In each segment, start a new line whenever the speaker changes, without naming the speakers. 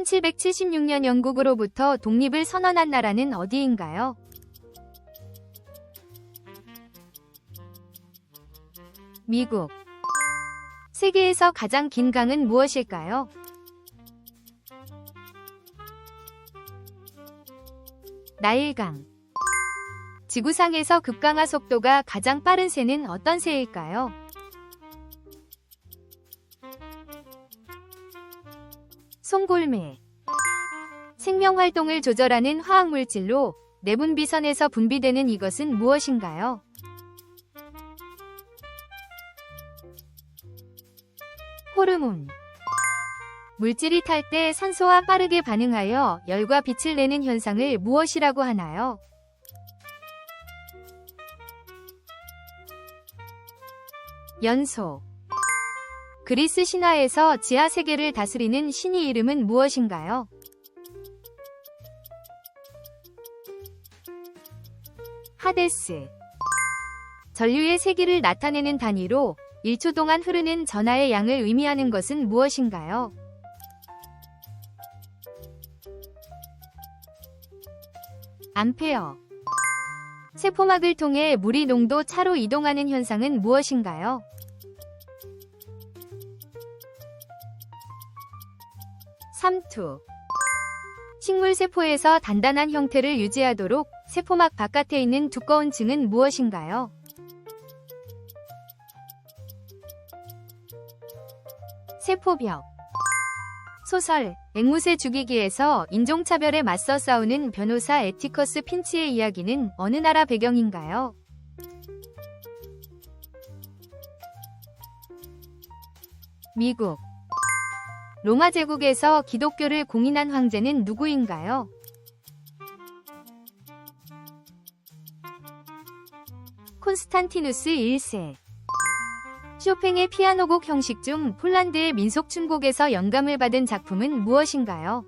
1776년 영국으로부터 독립을 선언한 나라는 어디인가요? 미국. 세계에서 가장 긴 강은 무엇일까요? 나일강. 지구상에서 급강하 속도가 가장 빠른 새는 어떤 새일까요? 송골매. 생명활동을 조절하는 화학물질로 내분비선에서 분비되는 이것은 무엇인가요? 호르몬. 물질이 탈 때 산소와 빠르게 반응하여 열과 빛을 내는 현상을 무엇이라고 하나요? 연소. 그리스 신화에서 지하 세계를 다스리는 신의 이름은 무엇인가요? 하데스. 전류의 세기를 나타내는 단위로 1초 동안 흐르는 전하의 양을 의미하는 것은 무엇인가요? 암페어. 세포막을 통해 물이 농도 차로 이동하는 현상은 무엇인가요? 삼투. 식물 세포에서 단단한 형태를 유지하도록 세포막 바깥에 있는 두꺼운 층은 무엇인가요? 세포벽. 소설 앵무새 죽이기에서 인종차별에 맞서 싸우는 변호사 애티커스 핀치의 이야기는 어느 나라 배경인가요? 미국. 로마 제국에서 기독교를 공인한 황제는 누구인가요? 콘스탄티누스 1세. 쇼팽의 피아노곡 형식 중 폴란드의 민속춤곡에서 영감을 받은 작품은 무엇인가요?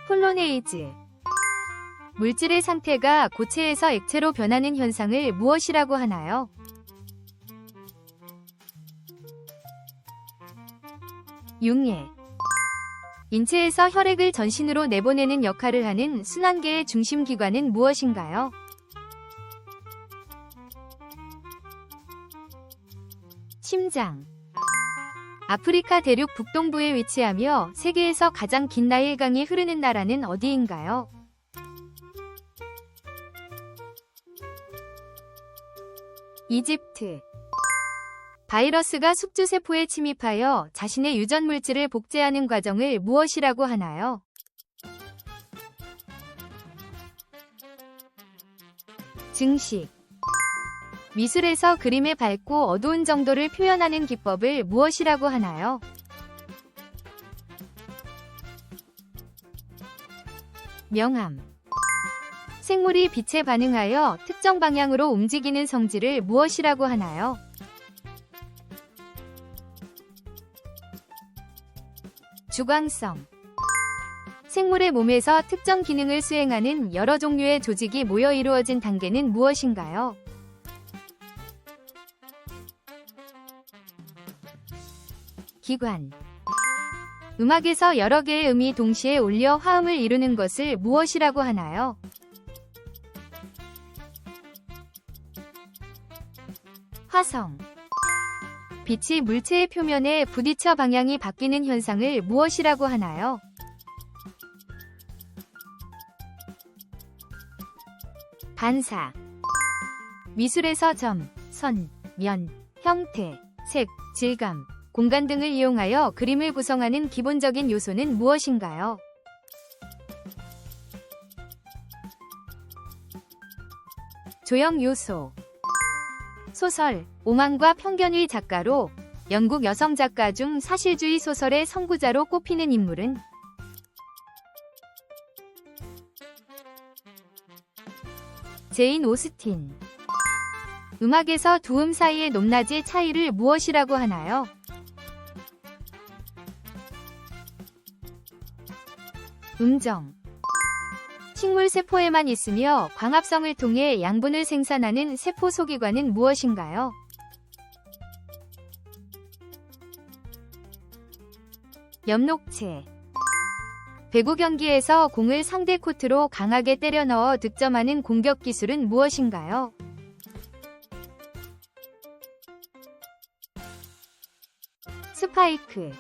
폴로네이즈. 물질의 상태가 고체에서 액체로 변하는 현상을 무엇이라고 하나요? 융해. 인체에서 혈액을 전신으로 내보내는 역할을 하는 순환계의 중심 기관은 무엇인가요? 심장. 아프리카 대륙 북동부에 위치하며 세계에서 가장 긴 나일강이 흐르는 나라는 어디인가요? 이집트. 바이러스가 숙주세포에 침입하여 자신의 유전물질을 복제하는 과정을 무엇이라고 하나요? 증식. 미술에서 그림의 밝고 어두운 정도를 표현하는 기법을 무엇이라고 하나요? 명암. 생물이 빛에 반응하여 특정 방향으로 움직이는 성질을 무엇이라고 하나요? 주광성. 생물의 몸에서 특정 기능을 수행하는 여러 종류의 조직이 모여 이루어진 단계는 무엇인가요? 기관. 음악에서 여러 개의 음이 동시에 올려 화음을 이루는 것을 무엇이라고 하나요? 화성. 빛이 물체의 표면에 부딪혀 방향이 바뀌는 현상을 무엇이라고 하나요? 반사. 미술에서 점, 선, 면, 형태, 색, 질감, 공간 등을 이용하여 그림을 구성하는 기본적인 요소는 무엇인가요? 조형 요소. 소설 오만과 편견의 작가로 영국 여성 작가 중 사실주의 소설의 선구자로 꼽히는 인물은? 제인 오스틴. 음악에서 두 음 사이의 높낮이의 차이를 무엇이라고 하나요? 음정. 식물 세포에만 있으며 광합성을 통해 양분을 생산하는 세포 소기관은 무엇인가요? 엽록체. 배구 경기에서 공을 상대 코트로 강하게 때려 넣어 득점하는 공격 기술은 무엇인가요? 스파이크.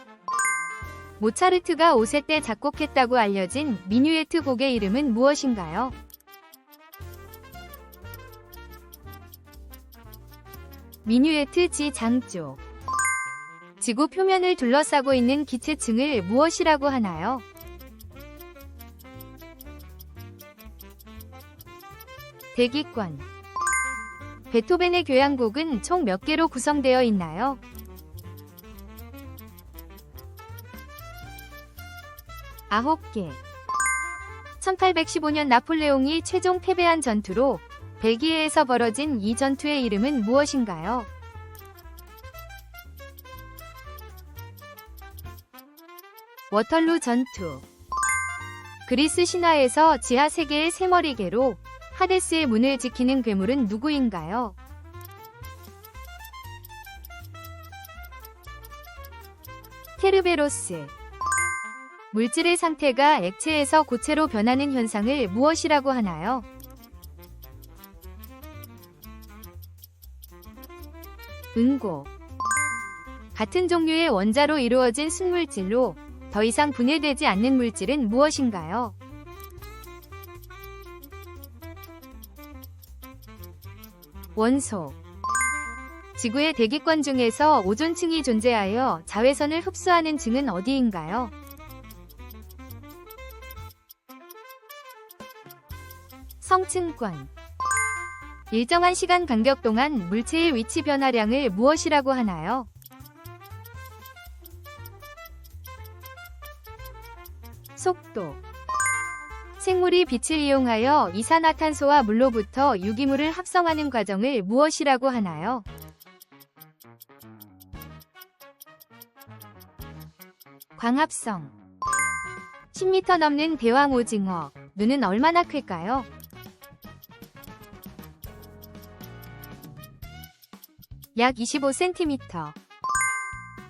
모차르트가 5세 때 작곡했다고 알려진 미뉴에트 곡의 이름은 무엇인가요? 미뉴에트 지 장조. 지구 표면을 둘러싸고 있는 기체층을 무엇이라고 하나요? 대기권. 베토벤의 교향곡은 총 몇 개로 구성되어 있나요? 9개. 1815년 나폴레옹이 최종 패배한 전투로 벨기에에서 벌어진 이 전투의 이름은 무엇인가요? 워털루 전투. 그리스 신화에서 지하 세계의 새머리개로 하데스의 문을 지키는 괴물은 누구인가요? 케르베로스. 물질의 상태가 액체에서 고체로 변하는 현상을 무엇이라고 하나요? 응고. 같은 종류의 원자로 이루어진 순물질로 더 이상 분해되지 않는 물질은 무엇인가요? 원소. 지구의 대기권 중에서 오존층이 존재하여 자외선을 흡수하는 층은 어디인가요? 성층권. 일정한 시간 간격 동안 물체의 위치 변화량을 무엇이라고 하나요? 속도. 생물이 빛을 이용하여 이산화탄소와 물로부터 유기물을 합성하는 과정을 무엇이라고 하나요? 광합성. 10m 넘는 대왕 오징어. 눈은 얼마나 클까요? 약 25cm.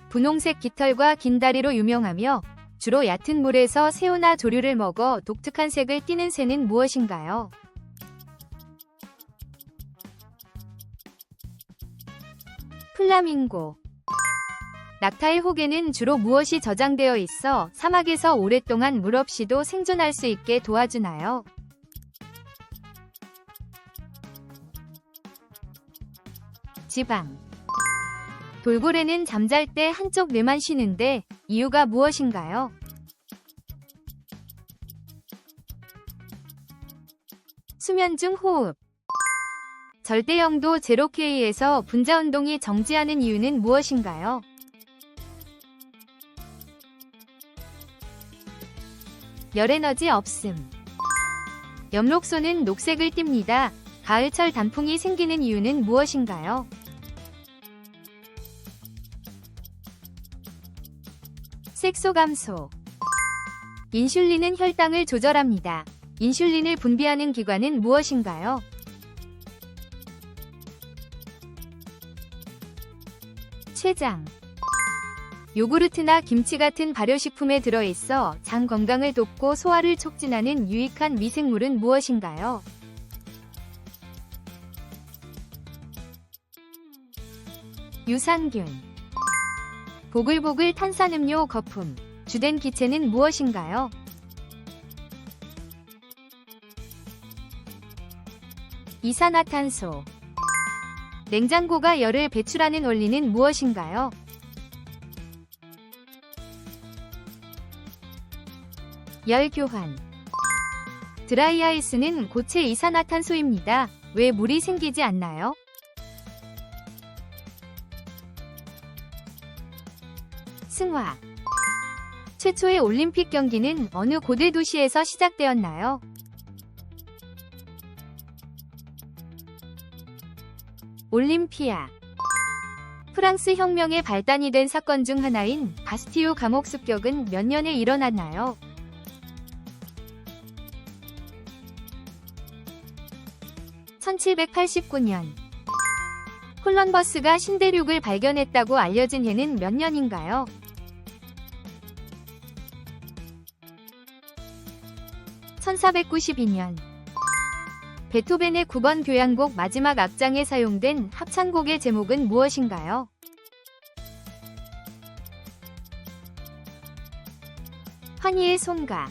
분홍색 깃털과 긴 다리로 유명하며 주로 얕은 물에서 새우나 조류를 먹어 독특한 색을 띠는 새는 무엇인가요? 플라밍고. 낙타의 혹에는 주로 무엇이 저장되어 있어 사막에서 오랫동안 물 없이도 생존할 수 있게 도와주나요? 지방. 돌고래는 잠잘 때 한쪽 뇌만 쉬는데 이유가 무엇인가요? 수면 중 호흡. 절대 영도 0K에서 분자운동이 정지하는 이유는 무엇인가요? 열에너지 없음. 엽록소는 녹색을 띱니다. 가을철 단풍이 생기는 이유는 무엇인가요? 색소 감소. 인슐린은 혈당을 조절합니다. 인슐린을 분비하는 기관은 무엇인가요? 췌장. 요구르트나 김치 같은 발효식품에 들어있어 장 건강을 돕고 소화를 촉진하는 유익한 미생물은 무엇인가요? 유산균. 보글보글 탄산음료 거품. 주된 기체는 무엇인가요? 이산화탄소. 냉장고가 열을 배출하는 원리는 무엇인가요? 열교환. 드라이아이스는 고체 이산화탄소입니다. 왜 물이 생기지 않나요? 승화. 최초의 올림픽 경기는 어느 고대 도시에서 시작되었나요? 올림피아. 프랑스 혁명의 발단이 된 사건 중 하나인 바스티유 감옥 습격은 몇 년에 일어났나요? 1789년. 콜럼버스가 신대륙을 발견했다고 알려진 해는 몇 년인가요? 1492년 베토벤의 9번 교향곡 마지막 악장에 사용된 합창곡의 제목은 무엇인가요? 환희의 송가.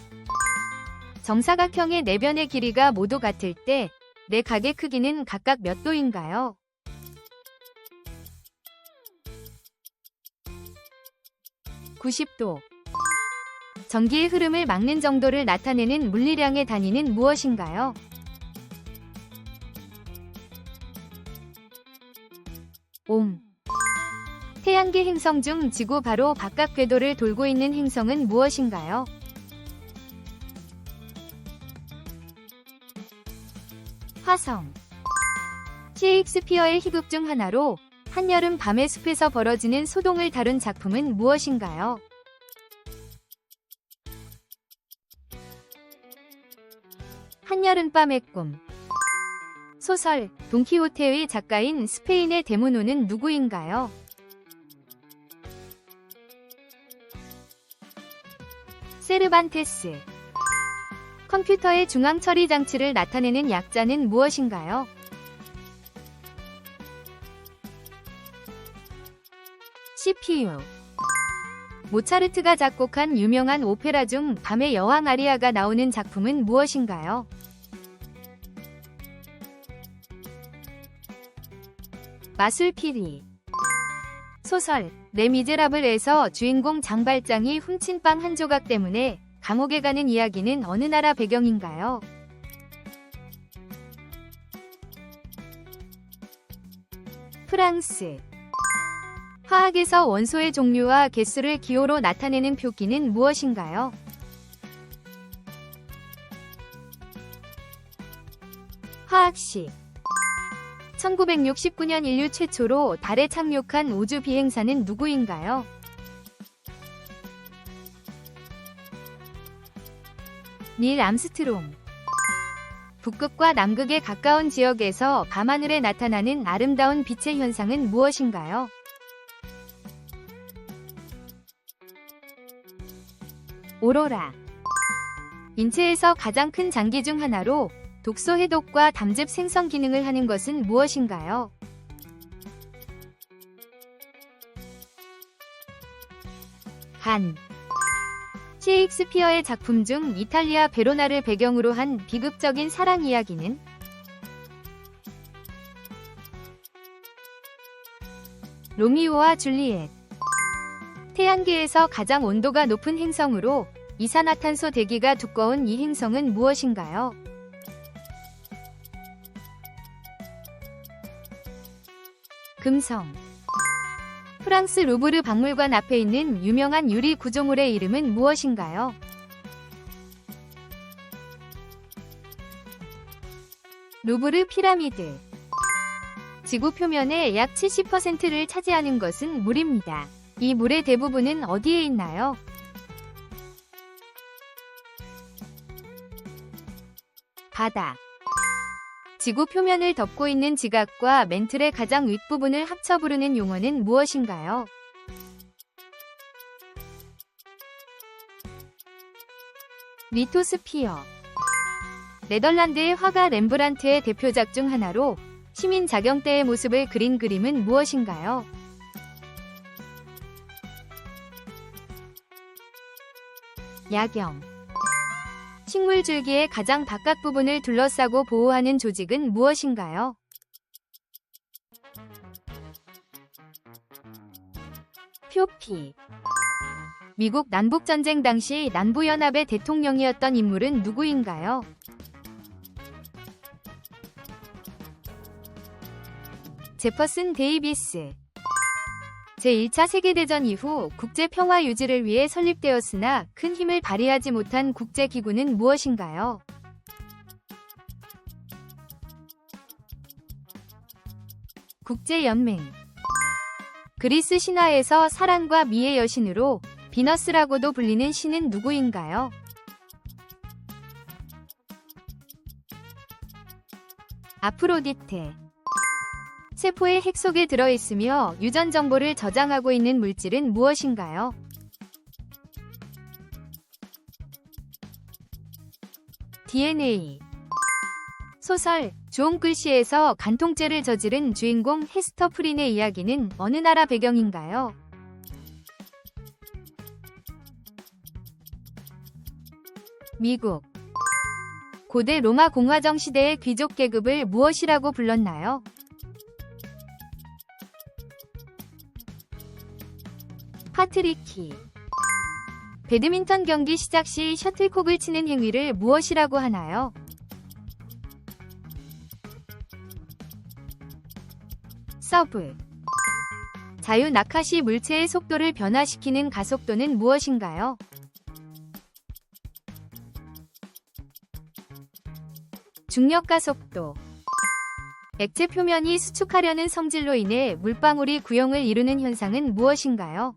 정사각형의 네 변의 길이가 모두 같을 때 네 각의 크기는 각각 몇 도인가요? (90도) 전기의 흐름을 막는 정도를 나타내는 물리량의 단위는 무엇인가요? 옴. 태양계 행성 중 지구 바로 바깥 궤도를 돌고 있는 행성은 무엇인가요? 화성. 셰익스피어의 희극 중 하나로 한여름 밤의 숲에서 벌어지는 소동을 다룬 작품은 무엇인가요? 한여름밤의 꿈. 소설 돈키호테의 작가인 스페인의 데모노는 누구인가요? 세르반테스. 컴퓨터의 중앙 처리 장치를 나타내는 약자는 무엇인가요? CPU. 모차르트가 작곡한 유명한 오페라 중 밤의 여왕 아리아가 나오는 작품은 무엇인가요? 마술피리. 소설 레미제라블에서 주인공 장발장이 훔친 빵 한 조각 때문에 감옥에 가는 이야기는 어느 나라 배경인가요? 프랑스. 화학에서 원소의 종류와 개수를 기호로 나타내는 표기는 무엇인가요? 화학식. 1969년 인류 최초로 달에 착륙한 우주 비행사는 누구인가요? 닐 암스트롱. 북극과 남극에 가까운 지역에서 밤하늘에 나타나는 아름다운 빛의 현상은 무엇인가요? 오로라. 인체에서 가장 큰 장기 중 하나로 독소 해독과 담즙 생성 기능을 하는 것은 무엇인가요? 간. 셰익스피어의 작품 중 이탈리아 베로나를 배경으로 한 비극적인 사랑 이야기는? 로미오와 줄리엣. 태양계에서 가장 온도가 높은 행성으로 이산화탄소 대기가 두꺼운 이 행성은 무엇인가요? 금성. 프랑스 루브르 박물관 앞에 있는 유명한 유리 구조물의 이름은 무엇인가요? 루브르 피라미드. 지구 표면의 약 70%를 차지하는 것은 물입니다. 이 물의 대부분은 어디에 있나요? 바다. 지구 표면을 덮고 있는 지각과 멘틀의 가장 윗부분을 합쳐 부르는 용어는 무엇인가요? 리토스피어. 네덜란드의 화가 렘브란트의 대표작 중 하나로 시민 자경 때의 모습을 그린 그림은 무엇인가요? 야경. 식물 줄기의 가장 바깥 부분을 둘러싸고 보호하는 조직은 무엇인가요? 표피. 미국 남북전쟁 당시 남부연합의 대통령이었던 인물은 누구인가요? 제퍼슨 데이비스. 제1차 세계대전 이후 국제평화 유지를 위해 설립되었으나 큰 힘을 발휘하지 못한 국제기구는 무엇인가요? 국제연맹. 그리스 신화에서 사랑과 미의 여신으로 비너스라고도 불리는 신은 누구인가요? 아프로디테. 세포의 핵 속에 들어있으며 유전 정보를 저장하고 있는 물질은 무엇인가요? DNA. 소설 주홍 글씨에서 간통죄를 저지른 주인공 헤스터 프린의 이야기는 어느 나라 배경인가요? 미국. 고대 로마 공화정 시대의 귀족 계급을 무엇이라고 불렀나요? 파트리키. 배드민턴 경기 시작 시 셔틀콕을 치는 행위를 무엇이라고 하나요? 서브. 자유 낙하시 물체의 속도를 변화시키는 가속도는 무엇인가요? 중력 가속도. 액체 표면이 수축하려는 성질로 인해 물방울이 구형을 이루는 현상은 무엇인가요?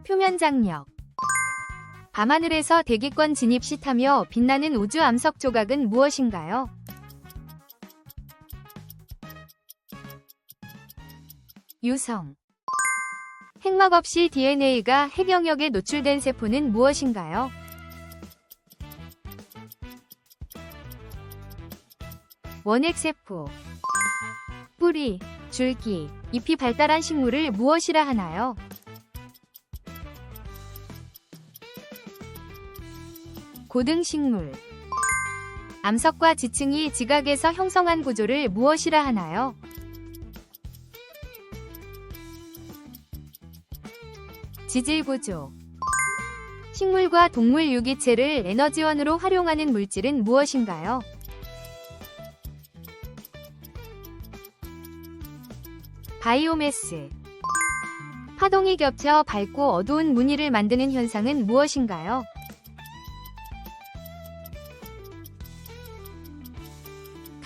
표면 장력. 밤하늘에서 대기권 진입 시 타며 빛나는 우주 암석 조각은 무엇인가요? 유성. 핵막 없이 DNA가 핵 영역에 노출된 세포는 무엇인가요? 원핵세포. 뿌리, 줄기, 잎이 발달한 식물을 무엇이라 하나요? 고등식물. 암석과 지층이 지각에서 형성한 구조를 무엇이라 하나요? 지질구조. 식물과 동물 유기체를 에너지원으로 활용하는 물질은 무엇인가요? 바이오매스. 파동이 겹쳐 밝고 어두운 무늬를 만드는 현상은 무엇인가요?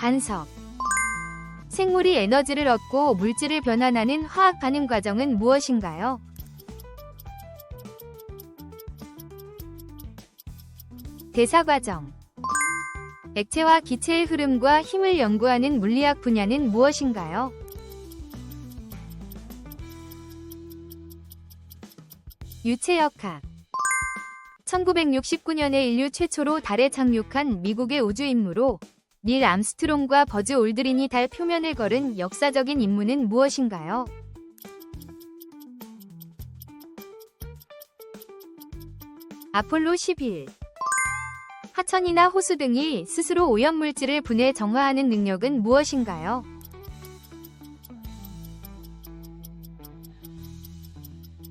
간섭. 생물이 에너지를 얻고 물질을 변환하는 화학 반응 과정은 무엇인가요? 대사 과정. 액체와 기체의 흐름과 힘을 연구하는 물리학 분야는 무엇인가요? 유체역학. 1969년에 인류 최초로 달에 착륙한 미국의 우주임무로 닐 암스트롱과 버즈 올드린이 달 표면을 걸은 역사적인 임무는 무엇인가요? 아폴로 11. 하천이나 호수 등이 스스로 오염물질을 분해 정화하는 능력은 무엇인가요?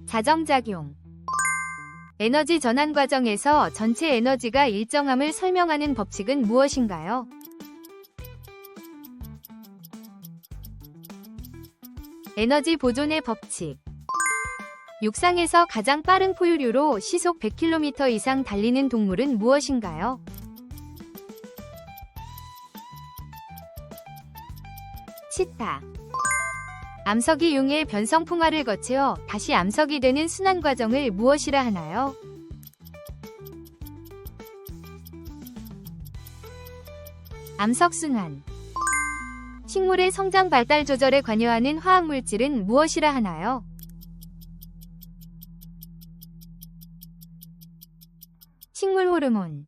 자정작용. 에너지 전환 과정에서 전체 에너지가 일정함을 설명하는 법칙은 무엇인가요? 에너지 보존의 법칙. 육상에서 가장 빠른 포유류로 시속 100km 이상 달리는 동물은 무엇인가요? 치타. 암석이 융의 변성풍화를 거쳐 다시 암석이 되는 순환 과정을 무엇이라 하나요? 암석순환. 식물의 성장 발달 조절에 관여하는 화학물질은 무엇이라 하나요? 식물 호르몬.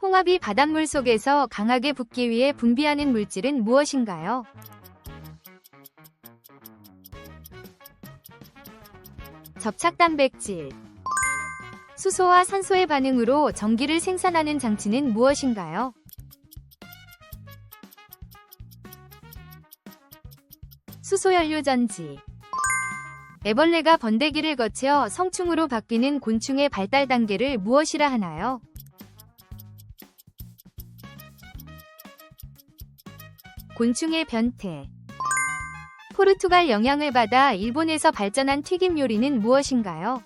홍합이 바닷물 속에서 강하게 붓기 위해 분비하는 물질은 무엇인가요? 접착단백질. 수소와 산소의 반응으로 전기를 생산하는 장치는 무엇인가요? 수소연료전지. 애벌레가 번데기를 거쳐 성충으로 바뀌는 곤충의 발달 단계를 무엇이라 하나요? 곤충의 변태. 포르투갈 영향을 받아 일본에서 발전한 튀김 요리는 무엇인가요?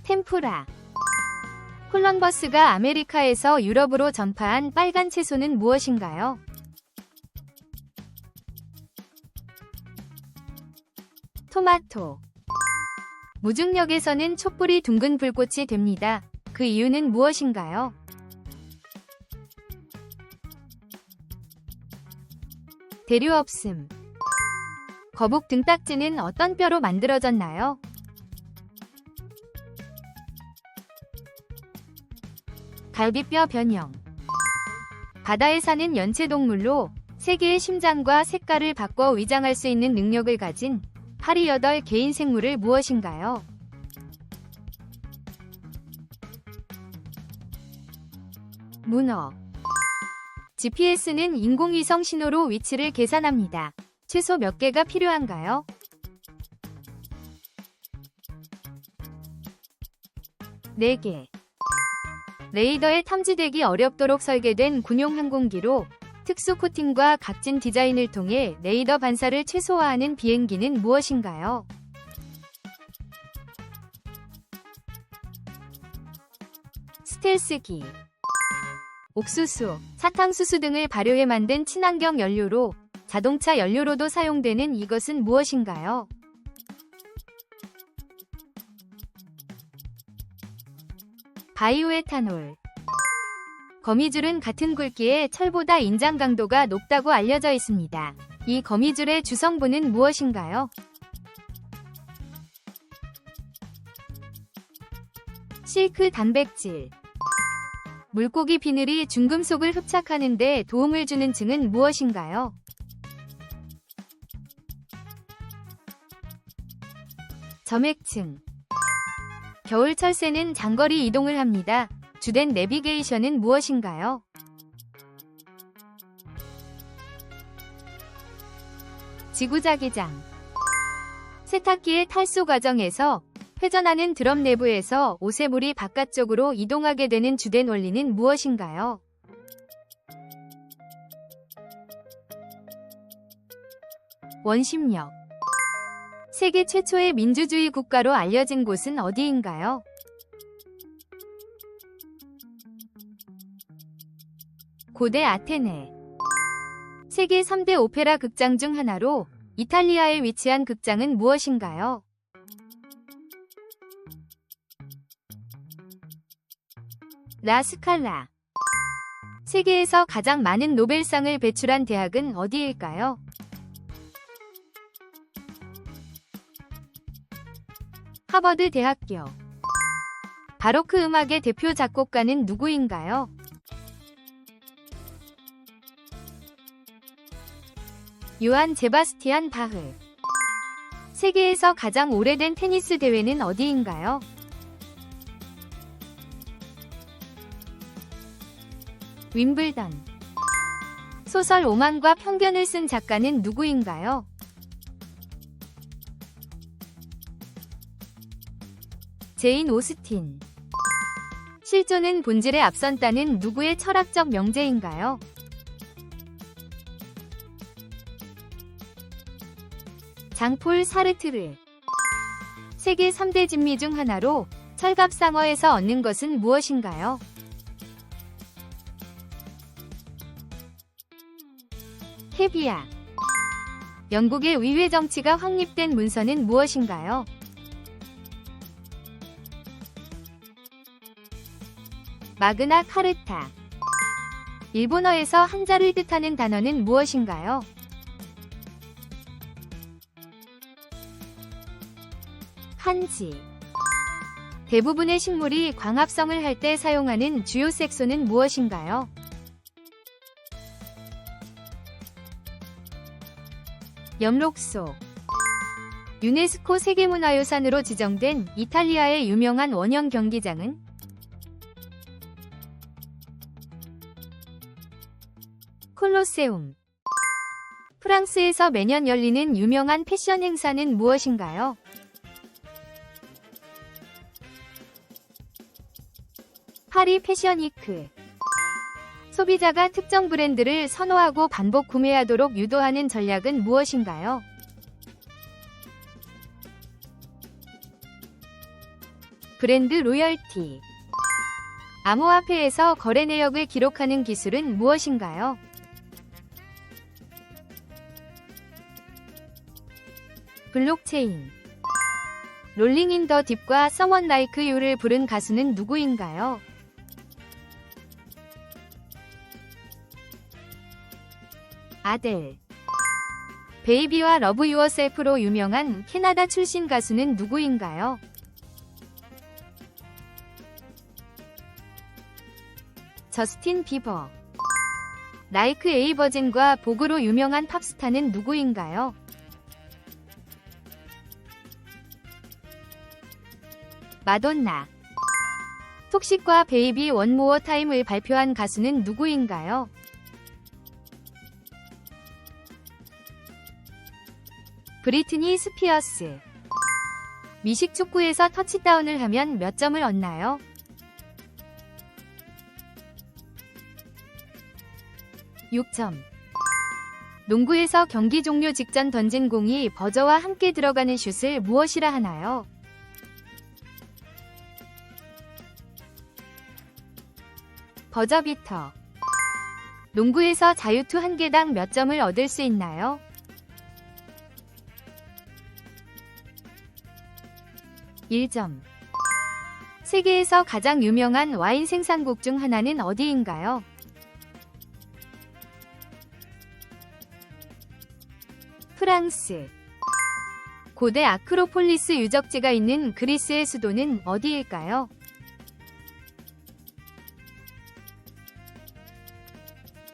템푸라. 콜럼버스가 아메리카에서 유럽으로 전파한 빨간 채소는 무엇인가요? 토마토. 무중력에서는 촛불이 둥근 불꽃이 됩니다. 그 이유는 무엇인가요? 대류 없음. 거북 등딱지는 어떤 뼈로 만들어졌나요? 갈비뼈 변형. 바다에 사는 연체동물로 세계의 심장과 색깔을 바꿔 위장할 수 있는 능력을 가진 파리 8개인 생물을 무엇인가요? 문어. GPS는 인공위성 신호로 위치를 계산합니다. 최소 몇 개가 필요한가요? 4개. 레이더에 탐지되기 어렵도록 설계된 군용 항공기로 특수 코팅과 각진 디자인을 통해 레이더 반사를 최소화하는 비행기는 무엇인가요? 스텔스기. 옥수수, 사탕수수 등을 발효해 만든 친환경 연료로 자동차 연료로도 사용되는 이것은 무엇인가요? 바이오에탄올. 거미줄은 같은 굵기에 철보다 인장 강도가 높다고 알려져 있습니다. 이 거미줄의 주성분은 무엇인가요? 실크 단백질. 물고기 비늘이 중금속을 흡착하는 데 도움을 주는 층은 무엇인가요? 점액층. 겨울철 새는 장거리 이동을 합니다. 주된 내비게이션은 무엇인가요? 지구자기장. 세탁기의 탈수 과정에서 회전하는 드럼 내부에서 오세물이 바깥쪽으로 이동하게 되는 주된 원리는 무엇인가요? 원심력. 세계 최초의 민주주의 국가로 알려진 곳은 어디인가요? 고대 아테네. 세계 3대 오페라 극장 중 하나로 이탈리아에 위치한 극장은 무엇인가요? 라스칼라. 세계에서 가장 많은 노벨상을 배출한 대학은 어디일까요? 하버드 대학교. 바로크 음악의 대표 작곡가는 누구인가요? 요한 제바스티안 바흐. 세계에서 가장 오래된 테니스 대회는 어디인가요? 윈블던. 소설 오만과 편견을 쓴 작가는 누구인가요? 제인 오스틴. 실존은 본질에 앞선다는 누구의 철학적 명제인가요? 장폴 사르트르. 세계 3대 진미 중 하나로 철갑상어에서 얻는 것은 무엇인가요? 캐비아. 영국의 의회 정치가 확립된 문서는 무엇인가요? 마그나 카르타. 일본어에서 한자를 뜻하는 단어는 무엇인가요? 한지. 대부분의 식물이 광합성을 할 때 사용하는 주요 색소는 무엇인가요? 엽록소. 유네스코 세계문화유산으로 지정된 이탈리아의 유명한 원형 경기장은? 콜로세움. 프랑스에서 매년 열리는 유명한 패션 행사는 무엇인가요? 파리 패션위크. 소비자가 특정 브랜드를 선호하고 반복 구매하도록 유도하는 전략은 무엇인가요? 브랜드 로열티. 암호화폐에서 거래 내역을 기록하는 기술은 무엇인가요? 블록체인. 롤링 인 더 딥과 Someone Like You를 부른 가수는 누구인가요? 아델. 베이비와 러브 유어셀프로 유명한 캐나다 출신 가수는 누구인가요? 저스틴 비버. 라이크 에이 버진과 복으로 유명한 팝스타는 누구인가요? 마돈나. 톡식과 베이비 원 모어 타임을 발표한 가수는 누구인가요? 브리트니 스피어스. 미식축구에서 터치다운을 하면 몇 점을 얻나요? 6점. 농구에서 경기 종료 직전 던진 공이 버저와 함께 들어가는 슛을 무엇이라 하나요? 버저비터. 농구에서 자유투 1개당 몇 점을 얻을 수 있나요? 1점. 세계에서 가장 유명한 와인 생산국 중 하나는 어디인가요? 프랑스. 고대 아크로폴리스 유적지가 있는 그리스의 수도는 어디일까요?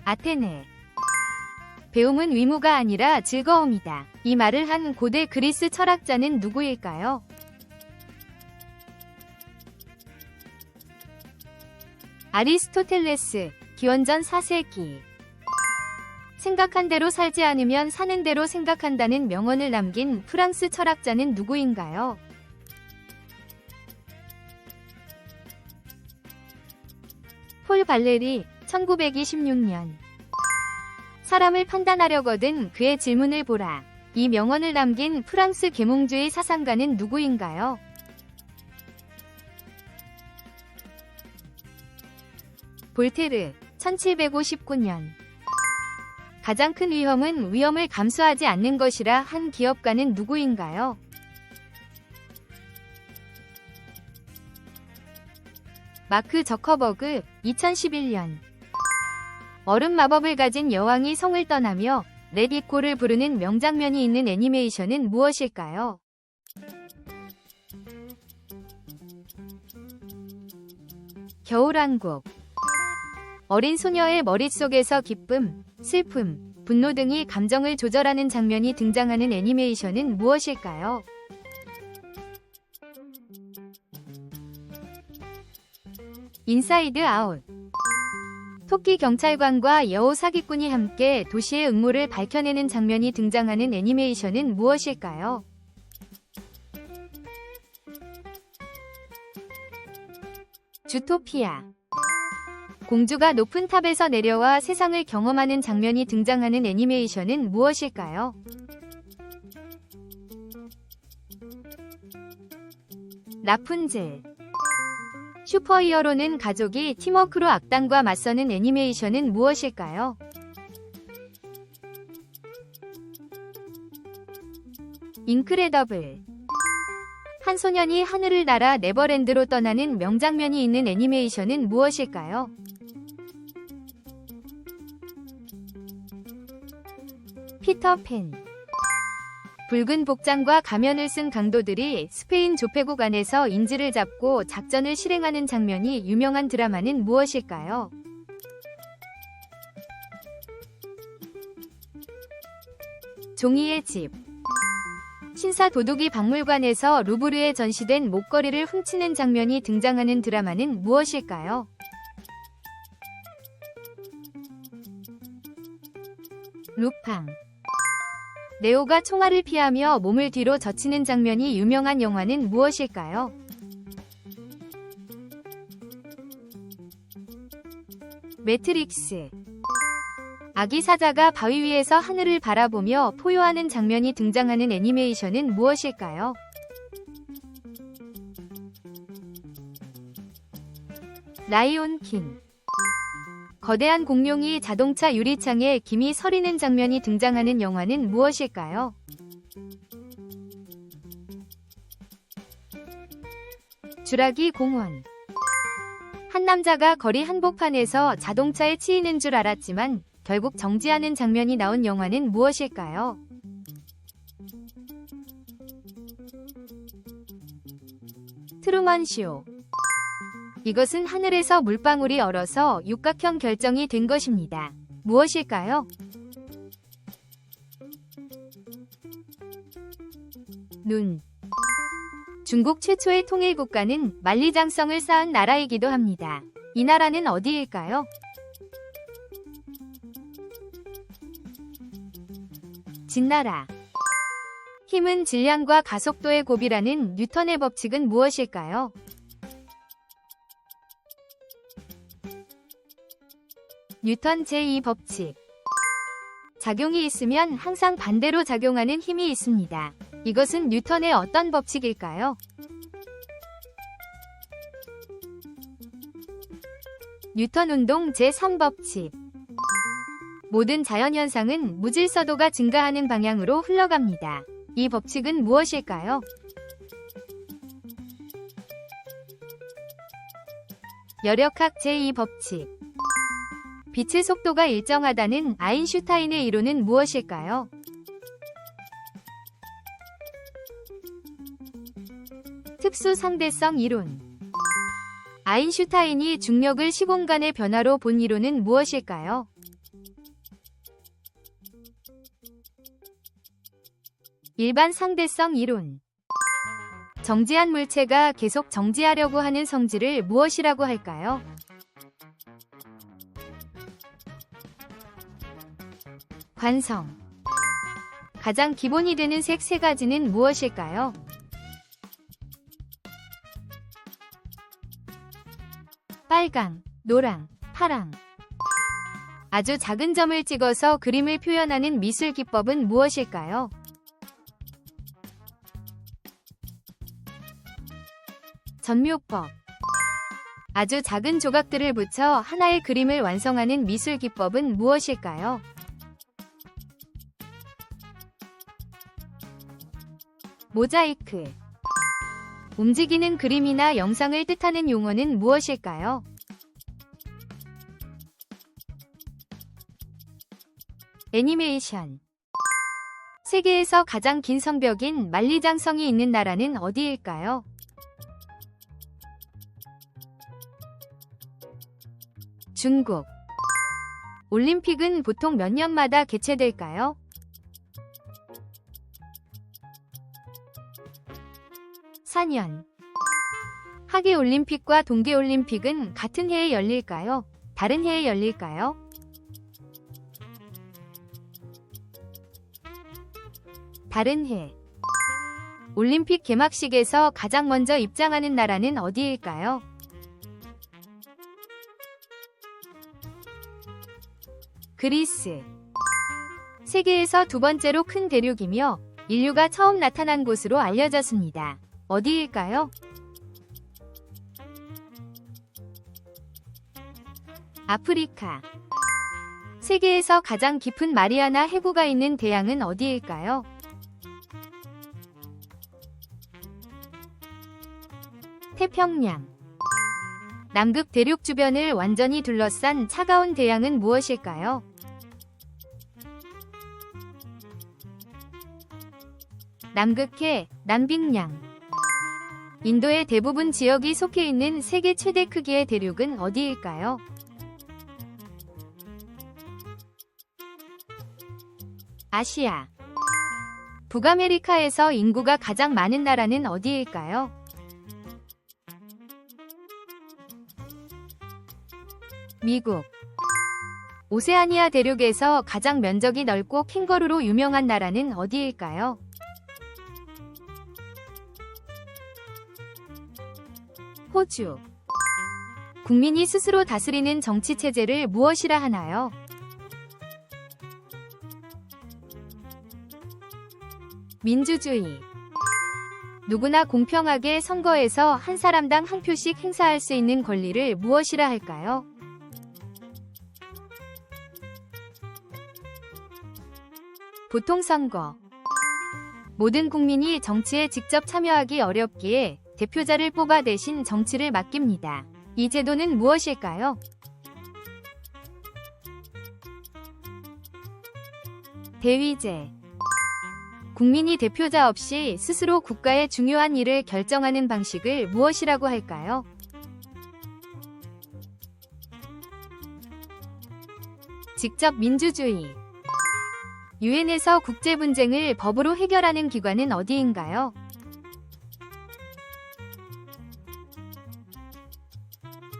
아테네. 배움은 의무가 아니라 즐거움이다. 이 말을 한 고대 그리스 철학자는 누구일까요? 아리스토텔레스. 기원전 4세기. 생각한 대로 살지 않으면 사는 대로 생각한다는 명언을 남긴 프랑스 철학자는 누구인가요? 폴 발레리. 1926년. 사람을 판단하려거든 그의 질문을 보라. 이 명언을 남긴 프랑스 계몽주의 사상가는 누구인가요? 볼테르. 1759년. 가장 큰 위험은 위험을 감수하지 않는 것이라 한 기업가는 누구인가요? 마크 저커버그. 2011년. 얼음 마법을 가진 여왕이 성을 떠나며 렛 잇 고를 부르는 명장면이 있는 애니메이션은 무엇일까요? 겨울왕국. 어린 소녀의 머릿속에서 기쁨, 슬픔, 분노 등이 감정을 조절하는 장면이 등장하는 애니메이션은 무엇일까요? 인사이드 아웃. 토끼 경찰관과 여우 사기꾼이 함께 도시의 음모를 밝혀내는 장면이 등장하는 애니메이션은 무엇일까요? 주토피아. 공주가 높은 탑에서 내려와 세상을 경험하는 장면이 등장하는 애니메이션은 무엇일까요? 라푼젤. 슈퍼히어로는 가족이 팀워크로 악당과 맞서는 애니메이션은 무엇일까요? 인크레더블. 한 소년이 하늘을 날아 네버랜드로 떠나는 명장면이 있는 애니메이션은 무엇일까요? 피터팬. 붉은 복장과 가면을 쓴 강도들이 스페인 조폐국 안에서 인질을 잡고 작전을 실행하는 장면이 유명한 드라마는 무엇일까요? 종이의 집. 신사 도둑이 박물관에서 루브르에 전시된 목걸이를 훔치는 장면이 등장하는 드라마는 무엇일까요? 루팡. 네오가 총알을 피하며 몸을 뒤로 젖히는 장면이 유명한 영화는 무엇일까요? 매트릭스. 아기 사자가 바위 위에서 하늘을 바라보며 포효하는 장면이 등장하는 애니메이션은 무엇일까요? 라이온 킹. 거대한 공룡이 자동차 유리창에 김이 서리는 장면이 등장하는 영화는 무엇일까요? 주라기 공원. 한 남자가 거리 한복판에서 자동차에 치이는 줄 알았지만 결국 정지하는 장면이 나온 영화는 무엇일까요? 트루먼 쇼. 이것은 하늘에서 물방울이 얼어서 육각형 결정이 된 것입니다. 무엇일까요? 눈. 중국 최초의 통일 국가는 만리장성을 쌓은 나라이기도 합니다. 이 나라는 어디일까요? 진나라. 힘은 질량과 가속도의 곱이라는 뉴턴의 법칙은 무엇일까요? 뉴턴 제2법칙. 작용이 있으면 항상 반대로 작용하는 힘이 있습니다. 이것은 뉴턴의 어떤 법칙일까요? 뉴턴 운동 제3법칙. 모든 자연현상은 무질서도가 증가하는 방향으로 흘러갑니다. 이 법칙은 무엇일까요? 열역학 제2법칙. 빛의 속도가 일정하다는 아인슈타인의 이론은 무엇일까요? 특수 상대성 이론. 아인슈타인이 중력을 시공간의 변화로 본 이론은 무엇일까요? 일반 상대성 이론. 정지한 물체가 계속 정지하려고 하는 성질을 무엇이라고 할까요? 관성. 가장 기본이 되는 색 세 가지는 무엇일까요? 빨강, 노랑, 파랑. 아주 작은 점을 찍어서 그림을 표현하는 미술 기법은 무엇일까요? 전묘법. 아주 작은 조각들을 붙여 하나의 그림을 완성하는 미술 기법은 무엇일까요? 모자이크. 움직이는 그림이나 영상을 뜻하는 용어는 무엇일까요? 애니메이션. 세계에서 가장 긴 성벽인 만리장성이 있는 나라는 어디일까요? 중국. 올림픽은 보통 몇 년마다 개최될까요? (4년) 하계올림픽과 동계올림픽은 같은 해에 열릴까요? 다른 해에 열릴까요? 다른 해. 올림픽 개막식에서 가장 먼저 입장하는 나라는 어디일까요? 그리스. 세계에서 두 번째로 큰 대륙이며 인류가 처음 나타난 곳으로 알려졌습니다. 어디일까요? 아프리카. 세계에서 가장 깊은 마리아나 해구가 있는 대양은 어디일까요? 태평양. 남극 대륙 주변을 완전히 둘러싼 차가운 대양은 무엇일까요? 남극해, 남빙양. 인도의 대부분 지역이 속해 있는 세계 최대 크기의 대륙은 어디일까요? 아시아. 북아메리카에서 인구가 가장 많은 나라는 어디일까요? 미국. 오세아니아 대륙에서 가장 면적이 넓고 캥거루로 유명한 나라는 어디일까요? 호주. 국민이 스스로 다스리는 정치 체제를 무엇이라 하나요? 민주주의. 누구나 공평하게 선거에서 한 사람당 한 표씩 행사할 수 있는 권리를 무엇이라 할까요? 보통선거. 모든 국민이 정치에 직접 참여하기 어렵기에 대표자를 뽑아 대신 정치를 맡깁니다. 이 제도는 무엇일까요? 대위제. 국민이 대표자 없이 스스로 국가의 중요한 일을 결정하는 방식을 무엇이라고 할까요? 직접 민주주의. 유엔에서 국제 분쟁을 법으로 해결하는 기관은 어디인가요?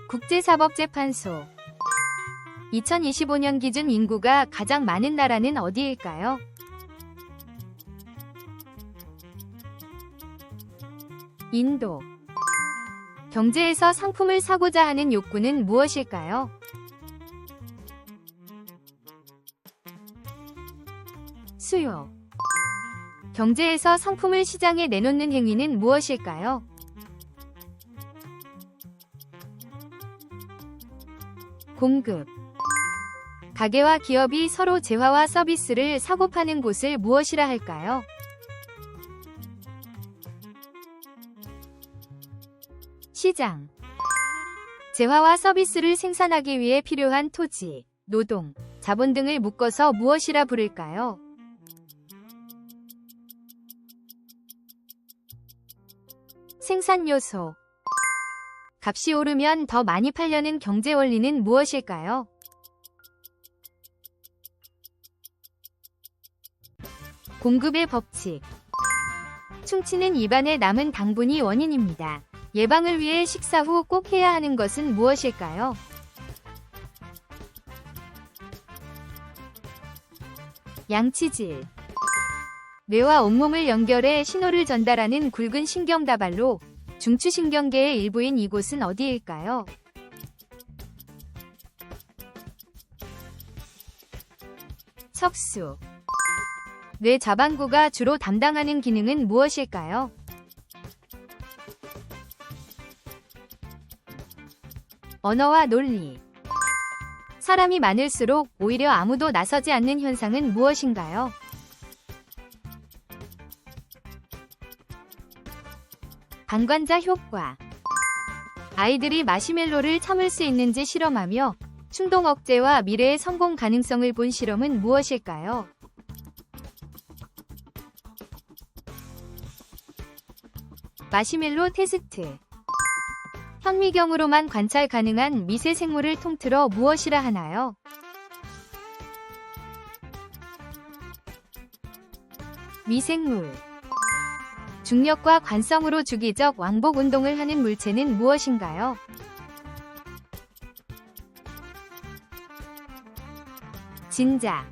국제사법재판소. 2025년 기준 인구가 가장 많은 나라는 어디일까요? 인도. 경제에서 상품을 사고자 하는 욕구는 무엇일까요? 수요. 경제에서 상품을 시장에 내놓는 행위는 무엇일까요? 공급. 가게와 기업이 서로 재화와 서비스를 사고 파는 곳을 무엇이라 할까요? 시장. 재화와 서비스를 생산하기 위해 필요한 토지, 노동, 자본 등을 묶어서 무엇이라 부를까요? 생산 요소. 값이 오르면 더 많이 팔려는 경제 원리는 무엇일까요? 공급의 법칙. 충치는 입안에 남은 당분이 원인입니다. 예방을 위해 식사 후 꼭 해야 하는 것은 무엇일까요? 양치질. 뇌와 온몸을 연결해 신호를 전달하는 굵은 신경다발로 중추신경계의 일부인 이곳은 어디일까요? 척수. 뇌 자반구가 주로 담당하는 기능은 무엇일까요? 언어와 논리. 사람이 많을수록 오히려 아무도 나서지 않는 현상은 무엇인가요? 방관자 효과. 아이들이 마시멜로를 참을 수 있는지 실험하며 충동 억제와 미래의 성공 가능성을 본 실험은 무엇일까요? 마시멜로 테스트. 현미경으로만 관찰 가능한 미세 생물을 통틀어 무엇이라 하나요? 미생물. 중력과 관성으로 주기적 왕복 운동을 하는 물체는 무엇인가요? 진자.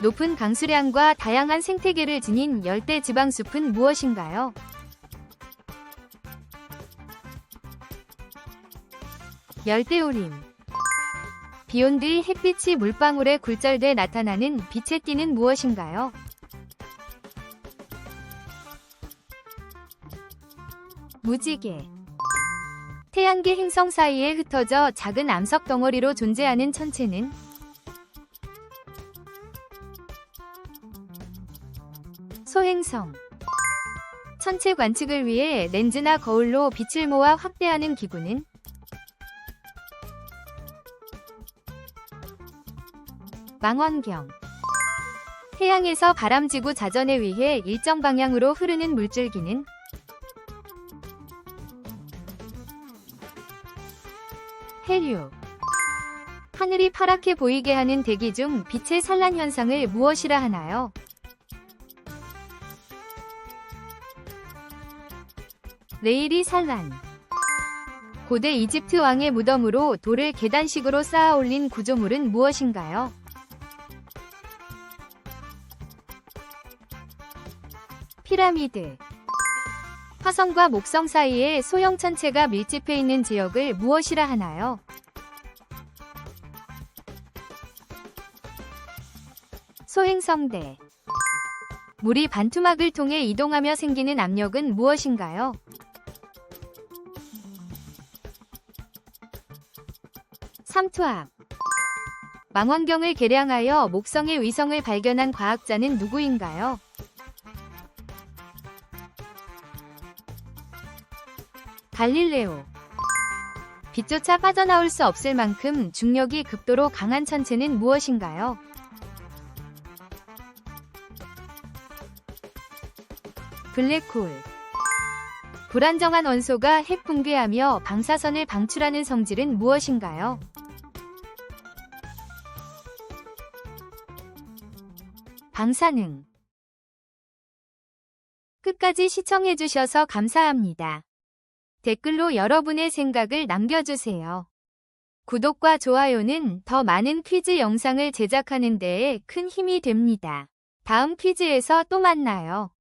높은 강수량과 다양한 생태계를 지닌 열대 지방숲은 무엇인가요? 열대우림. 비온 뒤 햇빛이 물방울에 굴절돼 나타나는 빛의 띠는 무엇인가요? 무지개. 태양계 행성 사이에 흩어져 작은 암석 덩어리로 존재하는 천체는? 소행성. 천체 관측을 위해 렌즈나 거울로 빛을 모아 확대하는 기구는? 망원경. 태양에서 바람지구 자전에 의해 일정 방향으로 흐르는 물줄기는? 헬륨. 하늘이 파랗게 보이게 하는 대기 중 빛의 산란 현상을 무엇이라 하나요? 레일이 산란. 고대 이집트 왕의 무덤으로 돌을 계단식으로 쌓아 올린 구조물은 무엇인가요? 피라미드. 화성과 목성 사이에 소형 천체가 밀집해 있는 지역을 무엇이라 하나요? 소행성대. 물이 반투막을 통해 이동하며 생기는 압력은 무엇인가요? 삼투압. 망원경을 개량하여 목성의 위성을 발견한 과학자는 누구인가요? 갈릴레오. 빛조차 빠져나올 수 없을 만큼 중력이 극도로 강한 천체는 무엇인가요? 블랙홀. 불안정한 원소가 핵 붕괴하며 방사선을 방출하는 성질은 무엇인가요? 방사능. 끝까지 시청해주셔서 감사합니다. 댓글로 여러분의 생각을 남겨주세요. 구독과 좋아요는 더 많은 퀴즈 영상을 제작하는 데에 큰 힘이 됩니다. 다음 퀴즈에서 또 만나요.